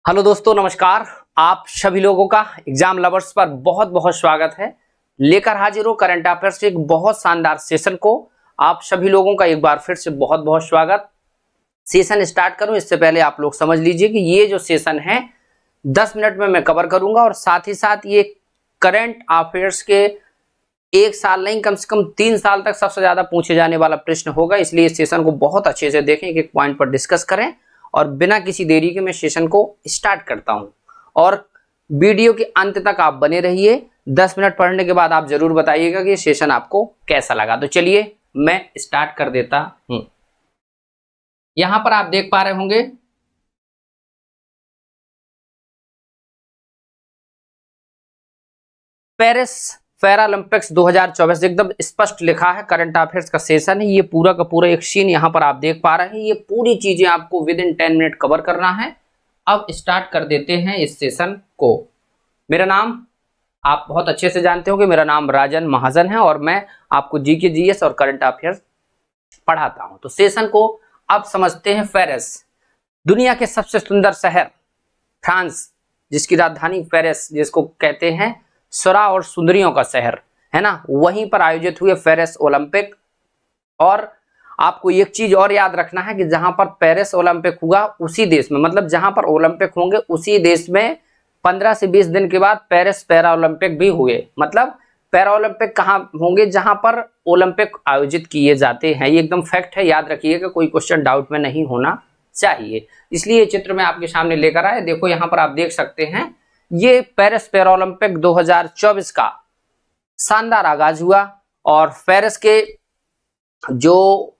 Hello दोस्तों, नमस्कार। आप सभी लोगों का एग्जाम लवर्स पर बहुत बहुत स्वागत है। लेकर हाजिर हो करंट अफेयर्स के एक बहुत शानदार सेशन को। आप सभी लोगों का एक बार फिर से बहुत बहुत स्वागत। सेशन स्टार्ट करूं इससे पहले आप लोग समझ लीजिए कि ये जो सेशन है 10 मिनट में मैं कवर करूंगा और साथ ही साथ ये करंट अफेयर्स के एक साल नहीं, कम से कम 3 साल तक सबसे ज्यादा पूछे जाने वाला प्रश्न होगा। इसलिए इस सेशन को बहुत अच्छे से देखें, एक एक पॉइंट पर डिस्कस करें और बिना किसी देरी के मैं सेशन को स्टार्ट करता हूं। और वीडियो के अंत तक आप बने रहिए। 10 मिनट पढ़ने के बाद आप जरूर बताइएगा कि सेशन आपको कैसा लगा। तो चलिए मैं स्टार्ट कर देता हूं। यहां पर आप देख पा रहे होंगे पेरिस पैरालंपिक्स 2024 एकदम स्पष्ट लिखा है। करंट अफेयर्स का सेशन है, ये पूरा का पूरा एक सीन यहाँ पर आप देख पा रहे हैं। ये पूरी चीजें आपको विद इन 10 मिनट कवर करना है। अब स्टार्ट कर देते हैं इस सेशन को। मेरा नाम आप बहुत अच्छे से जानते हो कि मेरा नाम राजन महाजन है और मैं आपको जीके जीएस और करंट अफेयर्स पढ़ाता हूं। तो सेशन को अब समझते हैं। पेरिस दुनिया के सबसे सुंदर शहर फ्रांस, जिसकी राजधानी पेरिस, जिसको कहते हैं सुरा और सुंदरियों का शहर, है ना, वहीं पर आयोजित हुए पेरिस ओलंपिक। और आपको एक चीज और याद रखना है कि जहां पर पेरिस ओलंपिक हुआ उसी देश में, मतलब जहां पर ओलंपिक होंगे उसी देश में 15 से 20 दिन के बाद पेरिस पैरा ओलंपिक भी हुए। मतलब पैरा ओलंपिक कहाँ होंगे? जहां पर ओलंपिक आयोजित किए जाते हैं। ये एकदम फैक्ट है, याद रखिएगा, कोई क्वेश्चन डाउट में नहीं होना चाहिए। इसलिए ये चित्र मैं आपके सामने लेकर आया। देखो यहाँ पर आप देख सकते हैं, ये पेरिस पैरा ओलंपिक 2024 का शानदार आगाज हुआ। और पेरिस के जो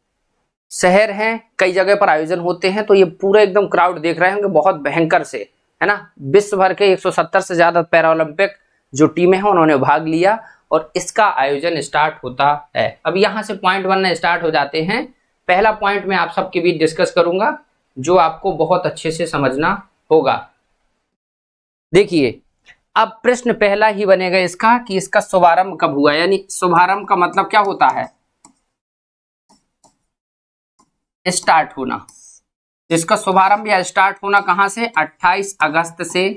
शहर हैं कई जगह पर आयोजन होते हैं, तो ये पूरा एकदम क्राउड देख रहे होंगे बहुत भयंकर से, है ना। विश्व भर के 170 से ज्यादा पैरा ओलंपिक जो टीमें हैं उन्होंने भाग लिया और इसका आयोजन स्टार्ट होता है। अब यहां से पॉइंट बनना स्टार्ट हो जाते हैं। पहला पॉइंट मैं आप सबके बीच डिस्कस करूंगा जो आपको बहुत अच्छे से समझना होगा। देखिए, अब प्रश्न पहला ही बनेगा इसका कि इसका शुभारंभ कब हुआ। यानी शुभारंभ का मतलब क्या होता है? स्टार्ट होना। इसका शुभारंभ या स्टार्ट होना कहां से? 28 अगस्त से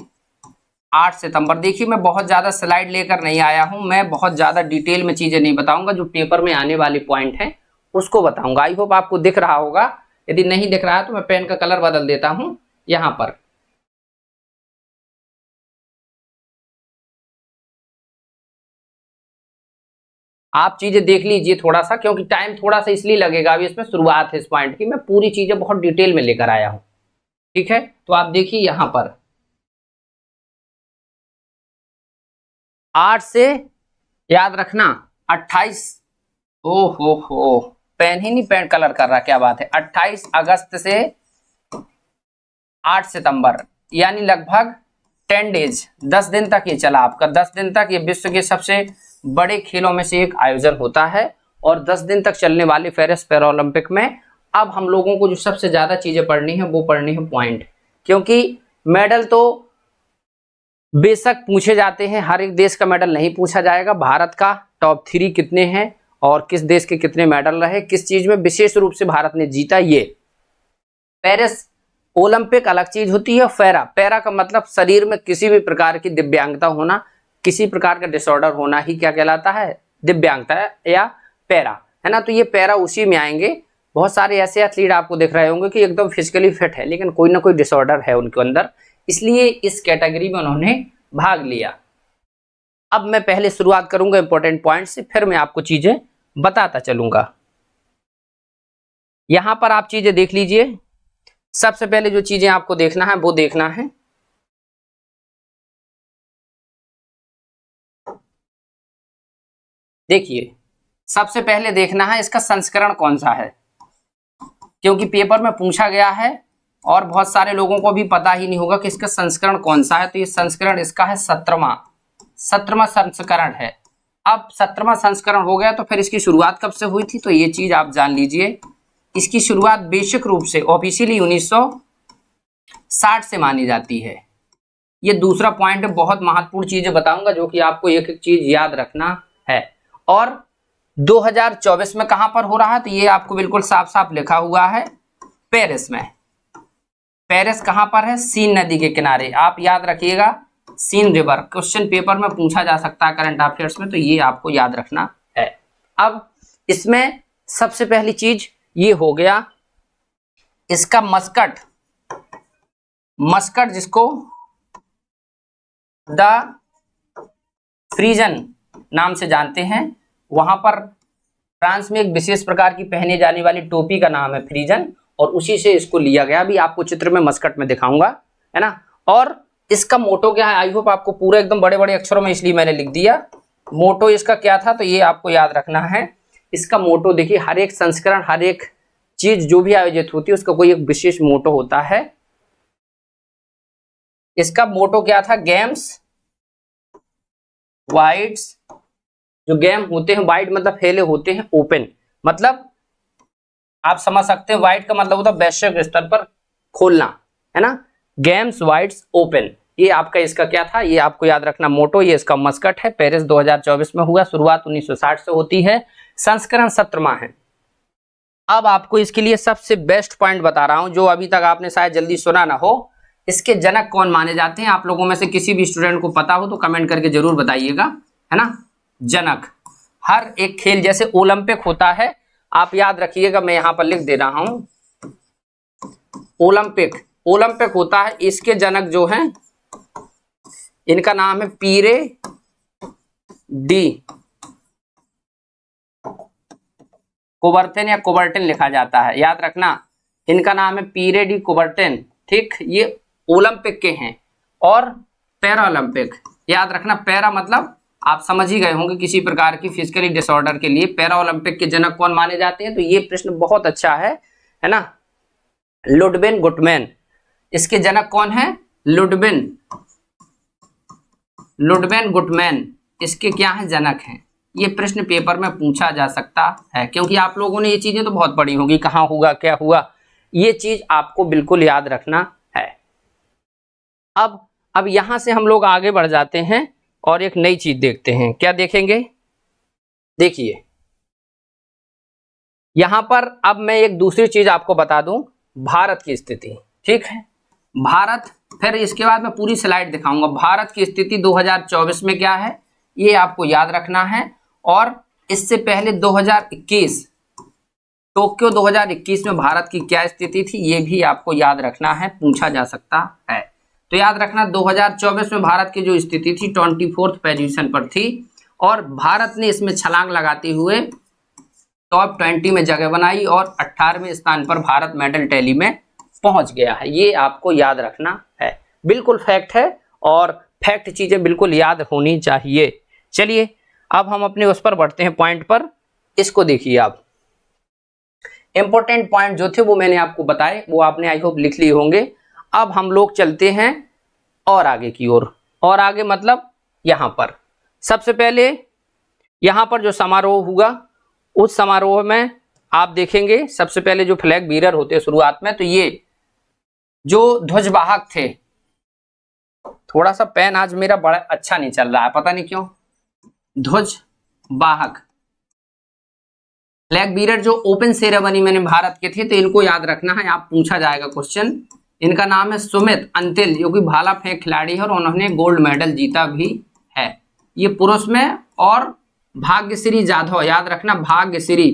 8 सितंबर। देखिए, मैं बहुत ज्यादा स्लाइड लेकर नहीं आया हूं, मैं बहुत ज्यादा डिटेल में चीजें नहीं बताऊंगा। जो पेपर में आने वाली पॉइंट है उसको बताऊंगा। आई होप आपको दिख रहा होगा। यदि नहीं दिख रहा है तो मैं पेन का कलर बदल देता हूं यहां पर। आप चीजें देख लीजिए थोड़ा सा, क्योंकि टाइम थोड़ा सा इसलिए लगेगा, अभी इसमें शुरुआत है इस पॉइंट की। मैं पूरी चीजें बहुत डिटेल में लेकर आया हूं, ठीक है। तो आप देखिए यहां पर 8 से, याद रखना, 28। ओ हो, पेन ही नहीं पेन कलर कर रहा, क्या बात है। 28 अगस्त से 8 सितंबर, यानी लगभग 10 डेज, 10 दिन तक ये चला आपका। 10 दिन तक ये विश्व के सबसे बड़े खेलों में से एक आयोजन होता है। और 10 दिन तक चलने वाले पेरिस पैरा ओलंपिक में अब हम लोगों को जो सबसे ज्यादा चीजें पढ़नी है वो पढ़नी है पॉइंट। क्योंकि मेडल तो बेशक पूछे जाते हैं, हर एक देश का मेडल नहीं पूछा जाएगा। भारत का टॉप 3 कितने हैं और किस देश के कितने मेडल रहे, किस चीज में विशेष रूप से भारत ने जीता, ये पेरिस ओलंपिक अलग चीज होती है। पैरा, पैरा का मतलब शरीर में किसी भी प्रकार की दिव्यांगता होना, किसी प्रकार का डिसऑर्डर होना ही क्या कहलाता है? दिव्यांगता या पैरा, है ना। तो ये पैरा उसी में आएंगे। बहुत सारे ऐसे एथलीट आपको दिख रहे होंगे कि एकदम फिजिकली फिट है लेकिन कोई ना कोई डिसऑर्डर है उनके अंदर, इसलिए इस कैटेगरी में उन्होंने भाग लिया। अब मैं पहले शुरुआत करूंगा इंपॉर्टेंट पॉइंट से, फिर मैं आपको चीजें बताता चलूंगा। यहां पर आप चीजें देख लीजिए। सबसे पहले जो चीजें आपको देखना है वो देखना है, देखिए सबसे पहले देखना है इसका संस्करण कौन सा है। क्योंकि पेपर में पूछा गया है और बहुत सारे लोगों को भी पता ही नहीं होगा कि इसका संस्करण कौन सा है। तो ये संस्करण इसका है 17वां संस्करण है। अब 17वां संस्करण हो गया तो फिर इसकी शुरुआत कब से हुई थी? तो ये चीज आप जान लीजिए। इसकी शुरुआत बेसिक रूप से ऑफिशियली 1960 से मानी जाती है। ये दूसरा पॉइंट है, बहुत महत्वपूर्ण चीजें बताऊंगा जो कि आपको एक एक चीज याद रखना है। और 2024 में कहां पर हो रहा है? तो ये आपको बिल्कुल साफ साफ लिखा हुआ है पेरिस में। पेरिस कहां पर है? सीन नदी के किनारे। आप याद रखिएगा, सीन रिवर क्वेश्चन पेपर में पूछा जा सकता है करंट अफेयर्स में, तो ये आपको याद रखना है। अब इसमें सबसे पहली चीज ये हो गया इसका मस्कट, मस्कट जिसको द फ्रीजन नाम से जानते हैं, वहां पर फ्रांस में एक विशेष प्रकार की पहने जाने वाली टोपी का नाम है फ्रीजन, और उसी से इसको लिया गया। अभी आपको चित्र में मस्कट में दिखाऊंगा, है ना। और इसका मोटो क्या है? आई होप आपको पूरा एकदम बड़े बड़े अक्षरों में इसलिए मैंने लिख दिया। मोटो इसका क्या था, तो ये आपको याद रखना है। इसका मोटो देखिए, हर एक संस्करण, हर एक चीज जो भी आयोजित होती है उसका कोई एक विशेष मोटो होता है। इसका मोटो क्या था? गेम्स वाइड्स, जो गेम होते हैं वाइड मतलब फैले होते हैं, ओपन मतलब आप समझ सकते हैं, वाइड का मतलब होता है वैश्विक स्तर पर खोलना, है ना। गेम्स वाइड्स ओपन, ये आपका इसका क्या था, ये आपको याद रखना मोटो। ये इसका मस्कट है, पेरिस 2024 में हुआ, शुरुआत 1960 से होती है, संस्करण 17वां है। अब आपको इसके लिए सबसे बेस्ट पॉइंट बता रहा हूं, जो अभी तक आपने शायद जल्दी सुना ना हो। इसके जनक कौन माने जाते हैं? आप लोगों में से किसी भी स्टूडेंट को पता हो तो कमेंट करके जरूर बताइएगा, है ना। जनक, हर एक खेल जैसे ओलंपिक होता है, आप याद रखिएगा, मैं यहां पर लिख दे रहा हूं, ओलंपिक, ओलंपिक होता है, इसके जनक जो हैं इनका नाम है पीरे डी कुबर्टेन या कुबर्टेन लिखा जाता है, याद रखना, इनका नाम है पीरे डी कुबर्टेन, ठीक। ये ओलंपिक के हैं। और पैरा ओलंपिक, याद रखना, पैरा मतलब आप समझ ही गए होंगे, किसी प्रकार की फिजिकली डिसऑर्डर के लिए। पैरा ओलंपिक के जनक कौन माने जाते हैं? तो ये प्रश्न बहुत अच्छा है ना। लुडविन गुटमैन, इसके जनक कौन है? लुडविन गुटमैन, इसके क्या है? जनक हैं। ये प्रश्न पेपर में पूछा जा सकता है, क्योंकि आप लोगों ने ये चीजें तो बहुत पढ़ी होगी, कहाँ होगा क्या हुआ, ये चीज आपको बिल्कुल याद रखना है। अब यहां से हम लोग आगे बढ़ जाते हैं और एक नई चीज देखते हैं। क्या देखेंगे? देखिए यहां पर अब मैं एक दूसरी चीज आपको बता दूं, भारत की स्थिति, ठीक है। भारत, फिर इसके बाद मैं पूरी स्लाइड दिखाऊंगा। भारत की स्थिति 2024 में क्या है, ये आपको याद रखना है। और इससे पहले 2021, टोक्यो 2021 में भारत की क्या स्थिति थी, ये भी आपको याद रखना है, पूछा जा सकता है। तो याद रखना 2024 में भारत की जो स्थिति थी 24th पोजीशन पर थी, और भारत ने इसमें छलांग लगाते हुए टॉप 20 में जगह बनाई, और 18वें स्थान पर भारत मेडल टैली में पहुंच गया है। ये आपको याद रखना है, बिल्कुल फैक्ट है, और फैक्ट चीजें बिल्कुल याद होनी चाहिए। चलिए अब हम अपने उस पर बढ़ते हैं, पॉइंट पर। इसको देखिए, आप इंपॉर्टेंट पॉइंट जो थे वो मैंने आपको बताए, वो आपने आई होप लिख लिए होंगे। अब हम लोग चलते हैं और आगे की ओर, और आगे मतलब यहां पर सबसे पहले यहां पर जो समारोह हुआ, उस समारोह में आप देखेंगे सबसे पहले जो फ्लैग बीरर होते हैं शुरुआत में, तो ये जो ध्वजवाहक थे, थोड़ा सा पेन आज मेरा बड़ा अच्छा नहीं चल रहा है, पता नहीं क्यों। ध्वजवाहक, फ्लैग बीरर जो ओपन सेरेमनी में भारत के थे, तो इनको याद रखना है, आप पूछा जाएगा क्वेश्चन। इनका नाम है सुमित अंतिल, जो कि भाला फेंक खिलाड़ी है, और उन्होंने गोल्ड मेडल जीता भी है, ये पुरुष में। और भाग्यश्री जाधव, याद रखना, भाग्यश्री,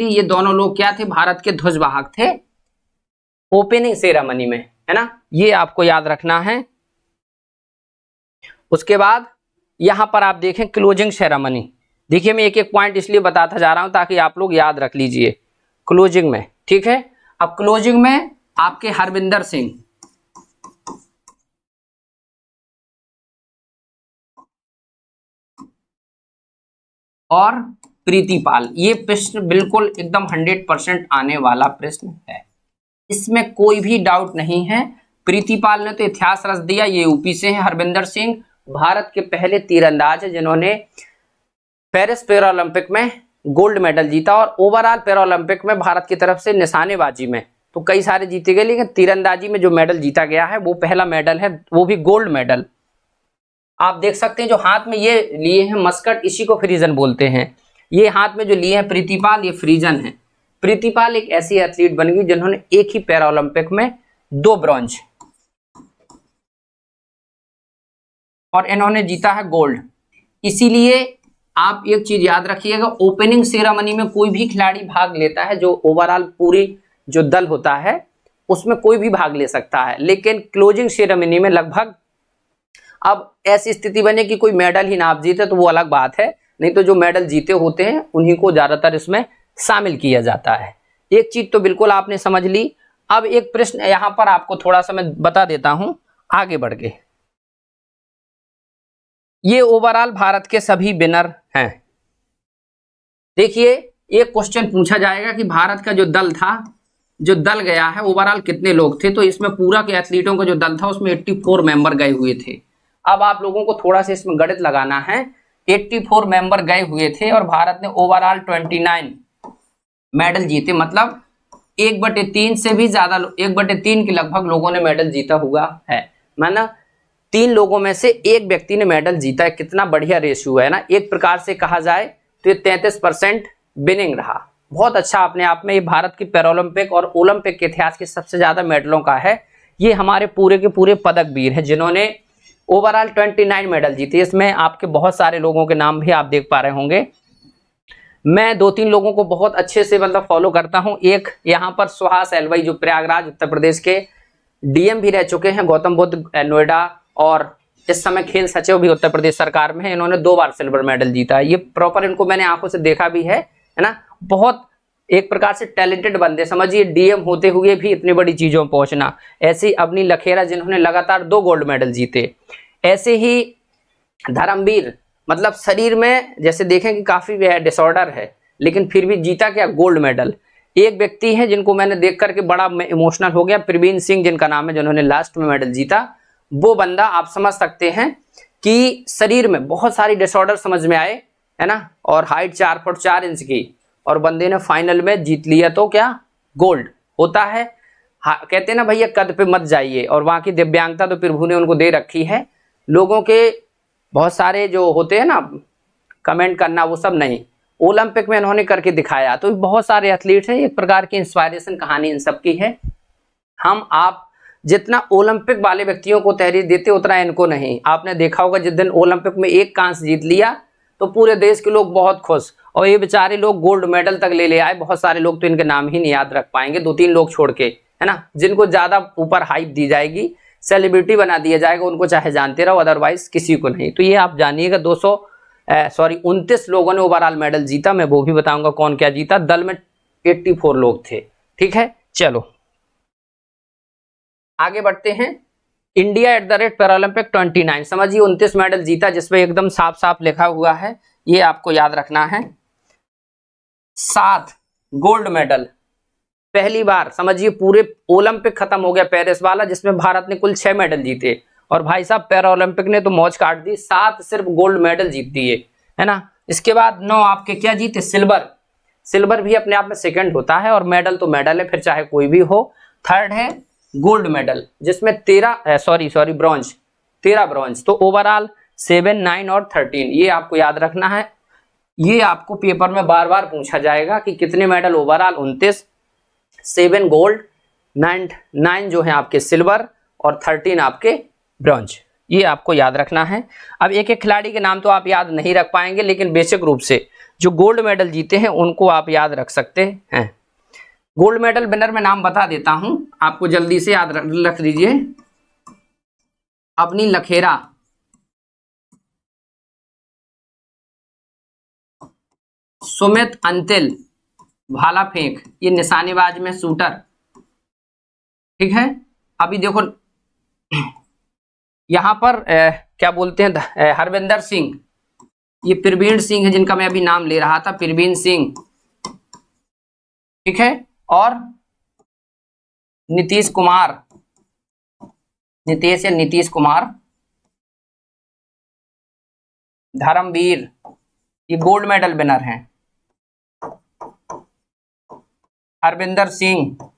ये दोनों लोग क्या थे? भारत के ध्वजवाहक थे ओपनिंग सेरेमनी में, है ना, ये आपको याद रखना है। उसके बाद यहां पर आप देखें क्लोजिंग सेरेमनी। देखिए मैं एक एक पॉइंट इसलिए बताता जा रहा हूं ताकि आप लोग याद रख लीजिए। क्लोजिंग में, ठीक है। अब क्लोजिंग में आपके हरविंदर सिंह, और प्रीति पाल, ये प्रश्न बिल्कुल एकदम 100% आने वाला प्रश्न है, इसमें कोई भी डाउट नहीं है। प्रीति पाल ने तो इतिहास रच दिया, ये यूपी से हैं। हरविंदर सिंह भारत के पहले तीरंदाज है जिन्होंने पेरिस पैरा ओलंपिक में गोल्ड मेडल जीता, और ओवरऑल पैरा ओलंपिक में भारत की तरफ से निशानेबाजी में तो कई सारे जीते गए, लेकिन तीरंदाजी में जो मेडल जीता गया है वो पहला मेडल है, वो भी गोल्ड मेडल। आप देख सकते हैं जो हाथ में ये लिए हैं मस्कट, इसी को फ्रीजन बोलते हैं। ये हाथ में जो लिए हैं प्रीतिपाल, ये फ्रीजन है। प्रीतिपाल एक ऐसी एथलीट बन गई जिन्होंने एक ही पैरा ओलंपिक में 2 ब्रॉन्ज और इन्होंने जीता है गोल्ड। इसीलिए आप एक चीज याद रखिएगा, ओपनिंग सेरेमनी में कोई भी खिलाड़ी भाग लेता है, जो ओवरऑल पूरी जो दल होता है उसमें कोई भी भाग ले सकता है, लेकिन क्लोजिंग सेरेमनी में लगभग, अब ऐसी स्थिति बने कि कोई मेडल ही ना आप जीते तो वो अलग बात है, नहीं तो जो मेडल जीते होते हैं उन्हीं को ज्यादातर इसमें शामिल किया जाता है। एक चीज तो बिल्कुल आपने समझ ली। अब एक प्रश्न यहां पर आपको थोड़ा सा मैं बता देता हूं आगे बढ़ के। ये ओवरऑल भारत के सभी विनर हैं। देखिए एक क्वेश्चन पूछा जाएगा कि भारत का जो दल था, जो दल गया है ओवरऑल कितने लोग थे, तो इसमें पूरा के एथलीटों का जो दल था उसमें 84 मेंबर गए हुए थे। अब आप लोगों को थोड़ा सा इसमें गणित लगाना है। 84 मेंबर गए हुए थे और भारत ने ओवरऑल 29 मेडल जीते, मतलब 1/3 से भी ज्यादा, 1/3 के लगभग लोगों ने मेडल जीता हुआ है। माना 3 लोगों में से एक व्यक्ति ने मेडल जीता है। कितना बढ़िया रेशियो है ना, एक प्रकार से कहा जाए तो ये 33% विनिंग रहा। बहुत अच्छा अपने आप में। ये भारत की पैरालंपिक और ओलंपिक के इतिहास के सबसे ज्यादा मेडलों का है। ये हमारे पूरे के पूरे पदक वीर हैं जिन्होंने ओवरऑल 29 मेडल जीते। इसमें आपके बहुत सारे लोगों के नाम भी आप देख पा रहे होंगे। मैं 2-3 लोगों को बहुत अच्छे से मतलब फॉलो करता हूं। एक यहाँ पर सुहास एलवाई जो प्रयागराज उत्तर प्रदेश के डीएम भी रह चुके हैं, गौतम बुद्ध नोएडा, और इस समय खेल सचिव भी उत्तर प्रदेश सरकार में है। इन्होंने 2 बार सिल्वर मेडल जीता है। ये प्रॉपर इनको मैंने आंखों से देखा भी है ना। बहुत एक प्रकार से टैलेंटेड बंदे, समझिए डीएम होते हुए भी इतनी बड़ी चीजों में पहुंचना। ऐसे ही अवनी लखेरा जिन्होंने लगातार 2 गोल्ड मेडल जीते। ऐसे ही धर्मवीर, मतलब शरीर में जैसे देखें कि काफी डिसऑर्डर है लेकिन फिर भी जीता क्या, गोल्ड मेडल। एक व्यक्ति है जिनको मैंने देख करके बड़ा इमोशनल हो गया, प्रवीण सिंह जिनका नाम है, जिन्होंने लास्ट में मेडल जीता। वो बंदा आप समझ सकते हैं कि शरीर में बहुत सारी डिसऑर्डर समझ में आए, है ना, और हाइट 4 फुट 4 इंच की, और बंदे ने फाइनल में जीत लिया। तो क्या गोल्ड होता है। कहते हैं ना भैया कद पे मत जाइए, और वहां की दिव्यांगता तो प्रभु ने उनको दे रखी है। लोगों के बहुत सारे जो होते हैं ना कमेंट करना, वो सब नहीं, ओलंपिक में इन्होंने करके दिखाया। तो बहुत सारे एथलीट्स हैं, एक प्रकार की इंस्पायरेशन कहानी इन सबकी है। हम आप जितना ओलंपिक वाले व्यक्तियों को तहरीर देते उतना इनको नहीं। आपने देखा होगा जिस दिन ओलंपिक में एक कांस्य जीत लिया तो पूरे देश के लोग बहुत खुश, और ये बेचारे लोग गोल्ड मेडल तक ले आए। बहुत सारे लोग तो इनके नाम ही नहीं याद रख पाएंगे, 2-3 लोग छोड़ के, है ना, जिनको ज्यादा ऊपर हाइप दी जाएगी, सेलिब्रिटी बना दिया जाएगा, उनको चाहे जानते रहो, अदरवाइज किसी को नहीं। तो ये आप जानिएगा 29 लोगों ने ओवरऑल मेडल जीता। मैं वो भी बताऊंगा कौन क्या जीता। दल में 84 लोग थे। ठीक है, चलो आगे बढ़ते हैं। इंडिया @पैरालंपिक 29, समझिए 29 मेडल जीता, जिसमें एकदम साफ साफ लिखा हुआ है, ये आपको याद रखना है। 7 गोल्ड मेडल, पहली बार समझिए पूरे ओलंपिक खत्म हो गया पेरिस वाला, जिसमें भारत ने कुल 6 मेडल जीते, और भाई साहब पैरा ओलंपिक ने तो मौज काट दी, 7 सिर्फ गोल्ड मेडल जीत दिए, है ना। इसके बाद 9 आपके क्या जीते, सिल्वर। सिल्वर भी अपने आप में सेकंड होता है, और मेडल तो मेडल है, फिर चाहे कोई भी हो। थर्ड है गोल्ड मेडल, जिसमें 13 ब्रॉन्ज, 13 ब्रॉन्ज। तो ओवरऑल 7, 9 और 13, ये आपको याद रखना है। ये आपको पेपर में बार बार पूछा जाएगा कि कितने मेडल ओवरऑल, 29, 7 गोल्ड, 9 जो है आपके सिल्वर, और 13 आपके ब्रॉन्ज। ये आपको याद रखना है। अब एक एक खिलाड़ी के नाम तो आप याद नहीं रख पाएंगे, लेकिन बेसिक रूप से जो गोल्ड मेडल जीते हैं उनको आप याद रख सकते हैं। गोल्ड मेडल विनर में नाम बता देता हूं आपको, जल्दी से याद रख लीजिए। अवनी लखेरा, सुमित अंतिल भाला फेंक, ये निशानेबाज में शूटर। ठीक है, अभी देखो यहां पर क्या बोलते हैं, हरविंदर सिंह, ये प्रवीण सिंह है जिनका मैं अभी नाम ले रहा था, प्रवीण सिंह। ठीक है, और नीतीश कुमार, नीतीश या नीतीश कुमार, धर्मवीर, ये गोल्ड मेडल विनर हैं। हरविंदर सिंह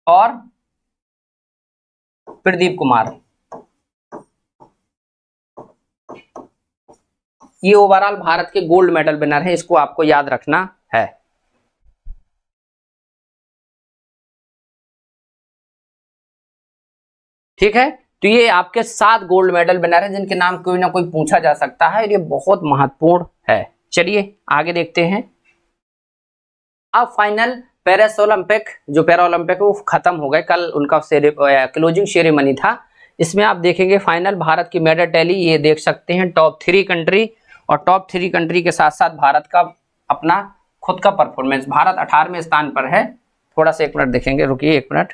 और प्रदीप कुमार। ये ओवरऑल भारत के गोल्ड मेडल विनर है, इसको आपको याद रखना है। ठीक है, तो ये आपके 7 गोल्ड मेडल विनर है जिनके नाम कोई ना कोई पूछा जा सकता है और ये बहुत महत्वपूर्ण है। चलिए आगे देखते हैं। अब फाइनल पेरिस ओलंपिक, जो पैरा ओलंपिक वो खत्म हो गए, कल उनका क्लोजिंग सेरेमनी था। इसमें आप देखेंगे फाइनल भारत की मेडल टैली, ये देख सकते हैं टॉप 3 कंट्री, और टॉप 3 कंट्री के साथ साथ भारत का अपना खुद का परफॉर्मेंस। भारत 18वें स्थान पर है। थोड़ा सा 1 मिनट देखेंगे, रुकिए 1 मिनट।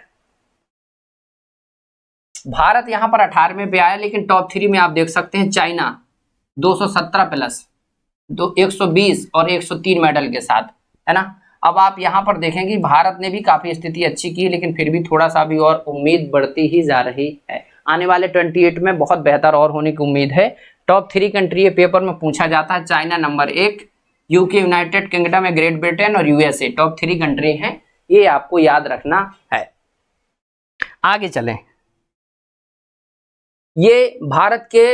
भारत यहां पर 18वें पे आया, लेकिन टॉप 3 में आप देख सकते हैं चाइना 217 प्लस 120 और 103 मेडल के साथ, है ना। अब आप यहां पर देखेंगे भारत ने भी काफी स्थिति अच्छी की, लेकिन फिर भी थोड़ा सा भी और उम्मीद बढ़ती ही जा रही है। आने वाले 28 में बहुत बेहतर और होने की उम्मीद है। टॉप 3 कंट्री पेपर में पूछा जाता है। China number 1, UK United kingdom, great Britain और यूएसए टॉप 3 कंट्री हैं, ये आपको याद रखना है। आगे चलें। ये भारत के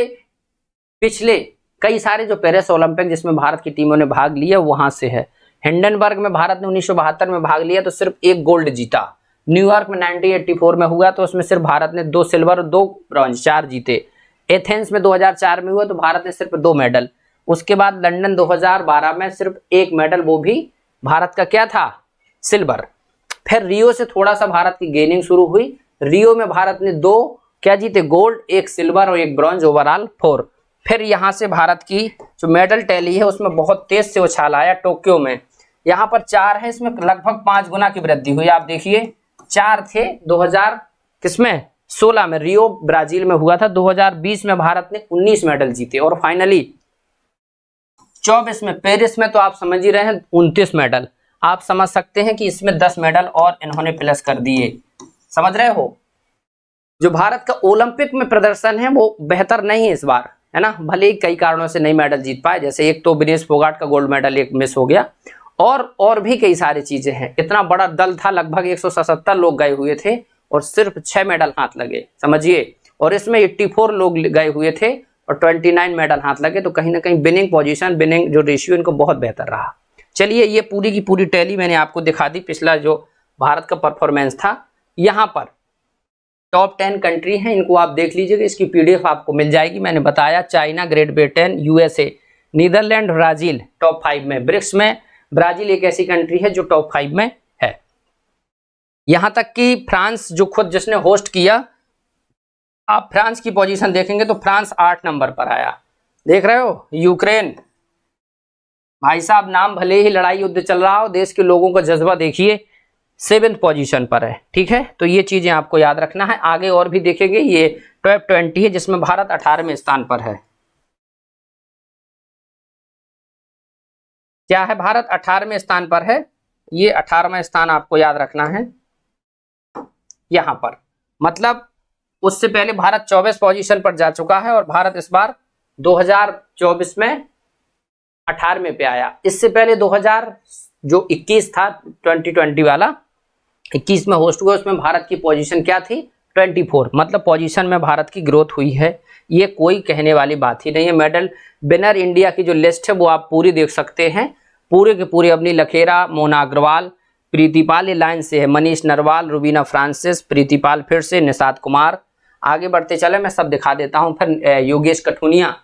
पिछले कई सारे जो पेरिस ओलंपिक जिसमें भारत की टीमों ने भाग लिया वहां से है। हिंडनबर्ग में भारत ने 1972 में भाग लिया तो सिर्फ 1 गोल्ड जीता। न्यूयॉर्क में 1984 में हुआ तो उसमें सिर्फ भारत ने 2 सिल्वर और 2 ब्रॉन्ज 4 जीते। एथेंस में 2004 में हुआ तो भारत ने सिर्फ 2 मेडल। उसके बाद लंदन 2012 में सिर्फ 1 मेडल, वो भी भारत का क्या था, सिल्वर। फिर रियो से थोड़ा सा भारत की गेनिंग शुरू हुई। रियो में भारत ने 2 क्या जीते, गोल्ड, 1 सिल्वर और 1 ब्रॉन्ज, ओवरऑल 4। फिर यहां से भारत की जो मेडल टैली है उसमें बहुत तेज से उछाल आया। टोक्यो में यहाँ पर 4 है, इसमें लगभग 5 गुना की वृद्धि हुई। आप देखिए 4 थे 2000 किसमें 16 में, रियो ब्राजील में हुआ था। 2020 में भारत ने 19 मेडल जीते और फाइनली 24 में पेरिस में तो आप समझ ही रहे हैं 29 मेडल। आप समझ सकते हैं कि इसमें 10 मेडल और इन्होंने प्लस कर दिए। समझ रहे हो, जो भारत का ओलंपिक में प्रदर्शन है वो बेहतर नहीं है इस बार, है ना। भले ही कई कारणों से नहीं मेडल जीत पाए, जैसे एक तो विनेश फोगाट का गोल्ड मेडल 1 मिस हो गया, और भी कई सारी चीजें हैं। इतना बड़ा दल था, लगभग 177 लोग गए हुए थे और सिर्फ 6 मेडल हाथ लगे, समझिए। और इसमें 84 लोग गए हुए थे और 29 मेडल हाथ लगे। तो कहीं ना कहीं विनिंग पोजीशन, विनिंग जो रेशियो इनको बहुत बेहतर रहा। चलिए ये पूरी की पूरी टैली मैंने आपको दिखा दी, पिछला जो भारत का परफॉर्मेंस था। यहाँ पर टॉप 10 कंट्री हैं, इनको आप देख लीजिएगा, इसकी पीडीएफ आपको मिल जाएगी। मैंने बताया China, great Britain, USA, Netherland, Brazil top 5 में। ब्रिक्स में ब्राजील एक ऐसी कंट्री है जो टॉप 5 में है। यहां तक कि फ्रांस जो खुद जिसने होस्ट किया, आप फ्रांस की पोजीशन देखेंगे तो फ्रांस 8 नंबर पर आया। देख रहे हो, यूक्रेन भाई साहब, नाम भले ही लड़ाई युद्ध चल रहा हो, देश के लोगों का जज्बा देखिए, 7th पोजीशन पर है। ठीक है, तो ये चीजें आपको याद रखना है। आगे और भी देखेंगे। ये टॉप 20 है जिसमें भारत 18वें स्थान पर है। क्या है, भारत 18वें स्थान पर है। ये 18वां स्थान आपको याद रखना है यहां पर, मतलब उससे पहले भारत 24 पोजीशन पर जा चुका है और भारत इस बार 2024 में 18वें पे आया। इससे पहले 2021 था 2020 वाला, 21 में होस्ट हुआ, उसमें भारत की पोजीशन क्या थी, 24। मतलब पोजीशन में भारत की ग्रोथ हुई है, ये कोई कहने वाली बात ही नहीं है। मेडल विनर इंडिया की जो लिस्ट है वो आप पूरी देख सकते हैं, पूरे के पूरे। अवनी लखेरा, मोना अग्रवाल, प्रीतिपाल ये लाइन से है, मनीष नरवाल, रुबीना फ्रांसिस, प्रीतिपाल फिर से, निषाद कुमार। आगे बढ़ते चले, मैं सब दिखा देता हूं। फिर योगेश कठुनिया,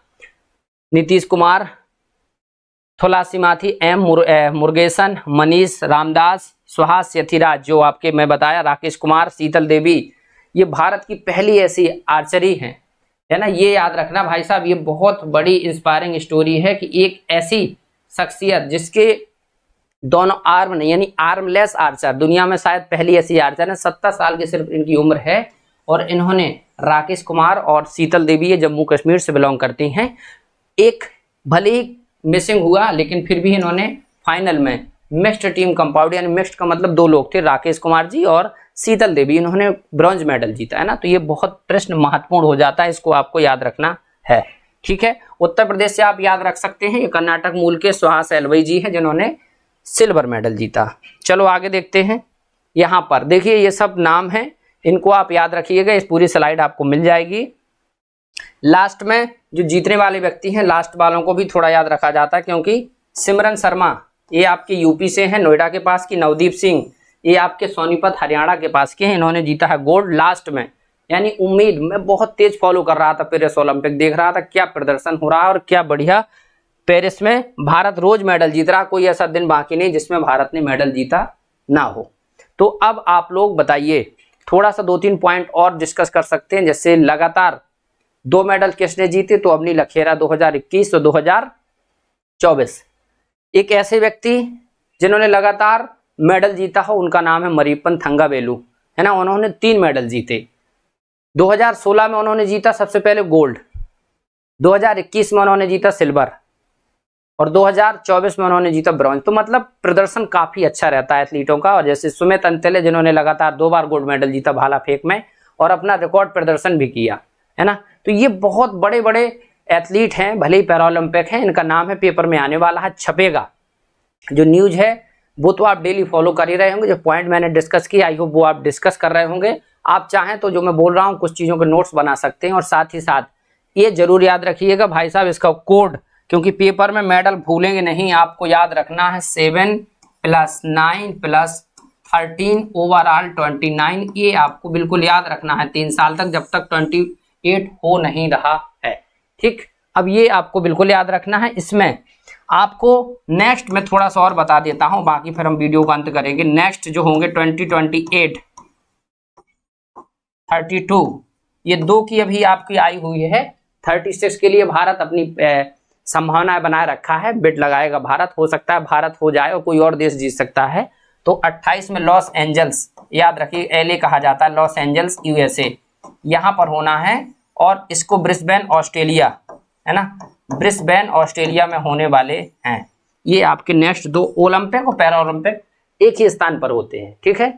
नीतीश कुमार, थोलासी माथी, मुरुगेसन, मनीष रामदास, सुहास यथिराज, जो आपके मैं बताया, राकेश कुमार, शीतल देवी। ये भारत की पहली ऐसी आर्चरी है ना। ये याद रखना भाई साहब, ये बहुत बड़ी इंस्पायरिंग स्टोरी है कि एक ऐसी शख्सियत जिसके दोनों आर्म नहीं, यानी आर्मलेस आर्चर, दुनिया में शायद पहली ऐसी आर्चर है। 17 साल की सिर्फ इनकी उम्र है और इन्होंने, राकेश कुमार और शीतल देवी, ये जम्मू कश्मीर से बिलोंग करती हैं। एक भले ही मिसिंग हुआ लेकिन फिर भी इन्होंने फाइनल में मिक्स्ड टीम कंपाउंड, यानी मिक्स्ड का मतलब 2 लोग थे, राकेश कुमार जी और शीतल देवी, इन्होंने ब्रॉन्ज मेडल जीता, है ना। तो ये बहुत प्रश्न महत्वपूर्ण हो जाता है, इसको आपको याद रखना है। ठीक है, उत्तर प्रदेश से आप याद रख सकते हैं, ये कर्नाटक मूल के सुहास एलवाई जी हैं जिन्होंने सिल्वर मेडल जीता। चलो आगे देखते हैं। यहाँ पर देखिए ये सब नाम हैं, इनको आप याद रखिएगा, इस पूरी स्लाइड आपको मिल जाएगी। लास्ट में जो जीतने वाले व्यक्ति हैं, लास्ट वालों को भी थोड़ा याद रखा जाता है, क्योंकि सिमरन शर्मा ये आपके यूपी से हैं, नोएडा के पास की। नवदीप सिंह ये आपके सोनीपत हरियाणा के पास के हैं, इन्होंने जीता है गोल्ड लास्ट में। यानी उम्मीद, मैं बहुत तेज फॉलो कर रहा था पेरिस ओलंपिक, देख रहा था क्या प्रदर्शन हो रहा है और क्या बढ़िया पेरिस में भारत रोज मेडल जीत रहा, कोई ऐसा दिन बाकी नहीं जिसमें भारत ने मेडल जीता ना हो। तो अब आप लोग बताइए, थोड़ा सा 2-3 पॉइंट और डिस्कस कर सकते हैं। जैसे लगातार 2 मेडल किसने जीते, तो अवनी लखेरा 2021 और 2024। एक ऐसे व्यक्ति जिन्होंने लगातार मेडल जीता हो उनका नाम है मरियप्पन थंगावेलु, है ना। उन्होंने 3 मेडल जीते। 2016 में उन्होंने जीता सबसे पहले गोल्ड, 2021 में उन्होंने जीता सिल्वर और 2024 में उन्होंने जीता ब्रॉन्ज। तो मतलब प्रदर्शन काफी अच्छा रहता है एथलीटों का। और जैसे सुमित अंतिल जिन्होंने लगातार 2 बार गोल्ड मेडल जीता भाला फेंक में और अपना रिकॉर्ड प्रदर्शन भी किया, है ना। तो ये बहुत बड़े बड़े एथलीट हैं, भले ही पैरालंपिक हैं, इनका नाम है पेपर में आने वाला है, छपेगा। जो न्यूज है वो तो आप डेली फॉलो कर ही रहे होंगे, जो पॉइंट मैंने डिस्कस किया आई होप वो आप डिस्कस कर रहे होंगे। आप चाहें तो जो मैं बोल रहा हूँ कुछ चीज़ों के नोट्स बना सकते हैं। और साथ ही साथ ये जरूर याद रखिएगा भाई साहब इसका कोड, क्योंकि पेपर में मेडल भूलेंगे नहीं, आपको याद रखना है 7 + 9 + 13 ओवरऑल 29। ये आपको बिल्कुल याद रखना है 3 साल तक, जब तक 28 हो नहीं रहा है, ठीक। अब ये आपको बिल्कुल याद रखना है। इसमें आपको नेक्स्ट में थोड़ा सा और बता देता हूं, बाकी फिर हम वीडियो का अंत करेंगे। नेक्स्ट जो होंगे 2028, 32, ये 2 की अभी आपकी आई हुई है। 36 के लिए भारत अपनी संभावनाएं बनाए रखा है, बिड लगाएगा भारत। हो सकता है भारत हो जाए और कोई और देश जीत सकता है। तो 28 में लॉस एंजल्स, याद रखिए LA कहा जाता है, लॉस एंजल्स USA, यहाँ पर होना है। और इसको ब्रिस्बेन ऑस्ट्रेलिया, है ना, ब्रिस्बेन ऑस्ट्रेलिया में होने वाले हैं। ये आपके नेक्स्ट 2 ओलंपिक और पैरा ओलंपिक एक ही स्थान पर होते हैं, ठीक है।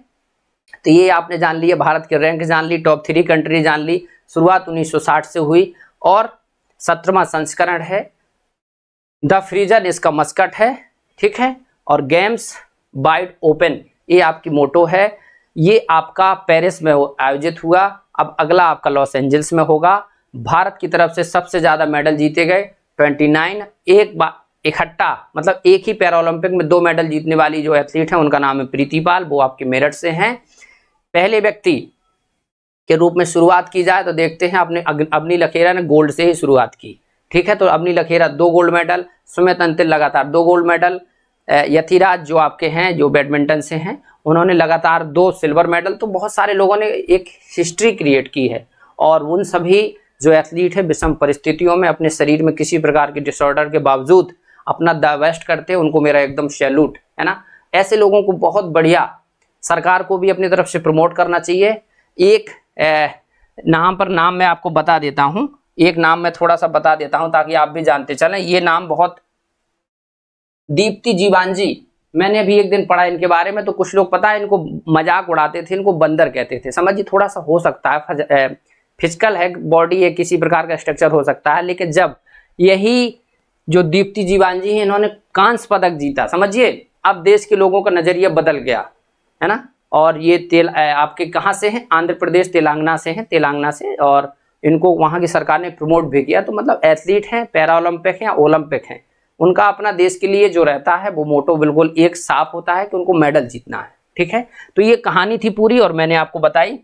तो ये आपने जान लिया, भारत की रैंक जान ली, टॉप 3 कंट्री जान ली। शुरुआत 1960 से हुई और 17वां संस्करण है। द फ्रीजर इसका मस्कट है, ठीक है। और गेम्स वाइड ओपन ये आपकी मोटो है। ये आपका पेरिस में आयोजित हुआ, अब अगला आपका लॉस एंजल्स में होगा। भारत की तरफ से सबसे ज्यादा मेडल जीते गए 29, एक बार इकट्ठा, मतलब एक ही पैरालंपिक में 2 मेडल जीतने वाली जो एथलीट है उनका नाम है प्रीति पाल, वो आपके मेरठ से हैं। पहले व्यक्ति के रूप में शुरुआत की जाए तो देखते हैं अपने अवनी लखेरा ने गोल्ड से ही शुरुआत की, ठीक है। तो अवनी लखेरा 2 गोल्ड मेडल, सुमित अंतिल लगातार 2 गोल्ड मेडल, यतिराज जो आपके हैं जो बैडमिंटन से हैं उन्होंने लगातार 2 सिल्वर मेडल। तो बहुत सारे लोगों ने एक हिस्ट्री क्रिएट की है। और उन सभी जो एथलीट है विषम परिस्थितियों में अपने शरीर में किसी प्रकार के डिसऑर्डर के बावजूद अपना द बेस्ट करते हैं, उनको मेरा एकदम सैल्यूट, है ना। ऐसे लोगों को बहुत बढ़िया, सरकार को भी अपनी तरफ से प्रमोट करना चाहिए। एक नाम मैं आपको बता देता हूं, एक नाम मैं थोड़ा सा बता देता हूं ताकि आप भी जानते चलें। ये नाम बहुत, दीप्ति जीवांजी, मैंने अभी एक दिन पढ़ा इनके बारे में। तो कुछ लोग पता है इनको मजाक उड़ाते थे, इनको बंदर कहते थे। समझिए थोड़ा सा हो सकता है फिजिकल है, बॉडी है, किसी प्रकार का स्ट्रक्चर हो सकता है, लेकिन जब यही जो दीप्ति जीवांजी हैं इन्होंने कांस्य पदक जीता, समझिए अब देश के लोगों का नजरिया बदल गया, है ना। और ये आपके कहाँ से हैं, आंध्र प्रदेश तेलंगाना से हैं, तेलंगाना से। और इनको वहाँ की सरकार ने प्रमोट भी किया। तो मतलब एथलीट हैं, पैरा ओलंपिक हैं या ओलंपिक हैं, उनका अपना देश के लिए जो रहता है वो मोटो बिल्कुल एक साफ होता है कि उनको मेडल जीतना है, ठीक है। तो ये कहानी थी पूरी और मैंने आपको बताई,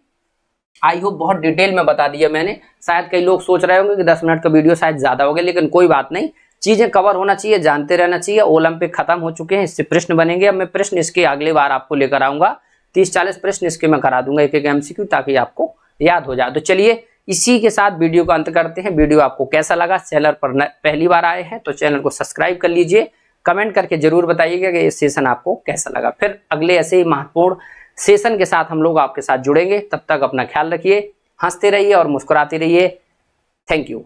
आई होप बहुत डिटेल में बता दिया मैंने। शायद कई लोग सोच रहे होंगे कि 10 मिनट का वीडियो शायद ज्यादा हो गया, लेकिन कोई बात नहीं, चीजें कवर होना चाहिए, जानते रहना चाहिए। ओलंपिक खत्म हो चुके हैं, इससे प्रश्न बनेंगे। अब मैं प्रश्न इसके अगले बार आपको लेकर आऊंगा, 30-40 प्रश्न इसके मैं करा दूंगा, एक MCQ, ताकि आपको याद हो जाए। तो चलिए इसी के साथ वीडियो का अंत करते हैं। वीडियो आपको कैसा लगा, चैनल पर पहली बार आए हैं तो चैनल को सब्सक्राइब कर लीजिए, कमेंट करके जरूर बताइएगा कि ये सेशन आपको कैसा लगा। फिर अगले ऐसे ही महत्वपूर्ण सेशन के साथ हम लोग आपके साथ जुड़ेंगे। तब तक अपना ख्याल रखिए, हंसते रहिए और मुस्कुराते रहिए। Thank you.